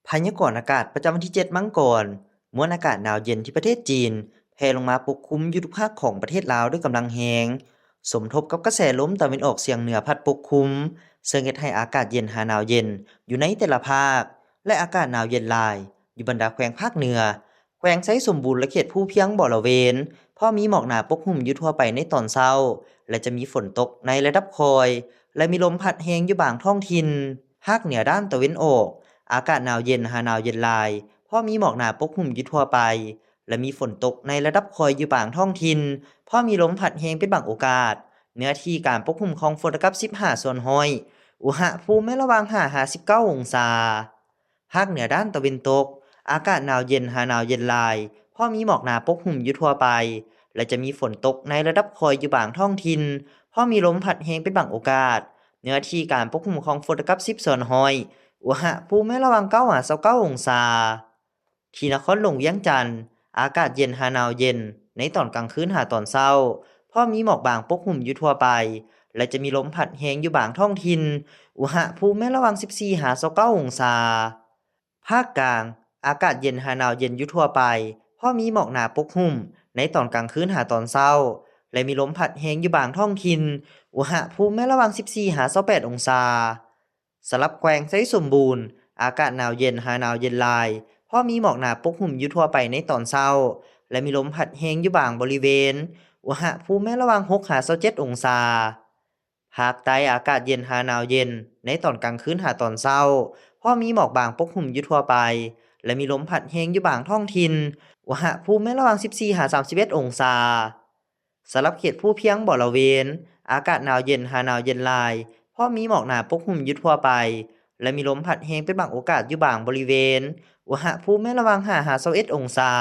พยากรณ์อากาศประจำวันที่7มังกรมวลอากาศหนาวเย็นที่ประเทศจีนแผ่ลงมาปกคลุมอยู่ทุกภาคของประเทศลาวด้วยกำลังแรงสมทบกับกระแสลมตะวันออกเฉียงเหนือพัดปกคลุมซึ่งเฮ็ดให้อากาศเย็นหาหนาวเย็นอยู่ในแต่ละภาคและอากาศหนาวเย็นหลายอยู่บรรดาแขวงภาคเหนือแขวงไซสมบูรณ์และเขตภูเพียงบ่อละเวนพอมีหมอกหนาปกคลุมอยู่ทั่วไปในตอนเช้าและจะมีฝนตกในระดับคอยและมีลมพัดแรงอยู่บางท้องถิ่นภาคเหนือด้านตะวันออก อากาศหนาวเย็นหาหนาวเย็นหลายพอมีหมอกหนาปกคลุมอยู่ทั่วไปและมีฝนตกในระดับคอยอยู่บางท้องถิ่นพอมีลมพัดแรงเป็นบางโอกาสเนื้อที่การปกคลุมของฝนกับ15ส่วนห้อยอุณหภูมิไม่ระหว่าง5-19องศาภาคเหนือด้านตะวันตกอากาศหนาวเย็นหาหนาวเย็นหลายพอมีหมอกหนาปกคลุมอยู่ทั่วไปและจะมีฝนตกในระดับคอยอยู่บางท้องถิ่นพอมีลมพัดแรงเป็นบางโอกาสเนื้อที่การปกคลุมของฝนกับ10ส่วนห้อย อุณหภูมิระหว่าง9-29องศาที่นครหลวงเวียงจันทน์อากาศเย็นหาหนาวเย็นในตอนกลางคืนหาตอนเช้าพอมีหมอกบางปกคลุมอยู่ทั่วไปและจะมีลมพัดแรงอยู่บางท้องถิ่นอุณหภูมิระหว่าง14-29องศาภาคกลางอากาศเย็นหาหนาวเย็นอยู่ทั่วไปพอมีหมอกหนาปกคลุมในตอนกลางคืนหาตอนเช้าและมีลมพัดแรงอยู่บางท้องถิ่นอุณหภูมิระหว่าง14-28องศา สำหรับแขวงไซสมบูรณ์อากาศหนาวเย็นหาหนาวเย็นหลายพอมีหมอกหนาปกคลุมอยู่ทั่วไปในตอนเช้าและมีลมพัดแรงอยู่บางบริเวณอุณหภูมิระหว่าง6-27องศาภาคใต้อากาศเย็นหาหนาวเย็นในตอนกลางคืนหาตอนเช้าพอมีหมอกบางปกคลุมอยู่ทั่วไปและมีลมพัดแรงอยู่บางท้องถิ่นอุณหภูมิระหว่าง14-31องศาสำหรับเขตภูเพียงบ่อละเวนอากาศหนาวเย็นหาหนาวเย็นหลาย พอมีหมอกหนาปกคลุมอยู่ทั่วไปและมีลมพัดแรงเป็นบางโอกาสอยู่บางบริเวณอุณหภูมิระหว่าง5-21องศา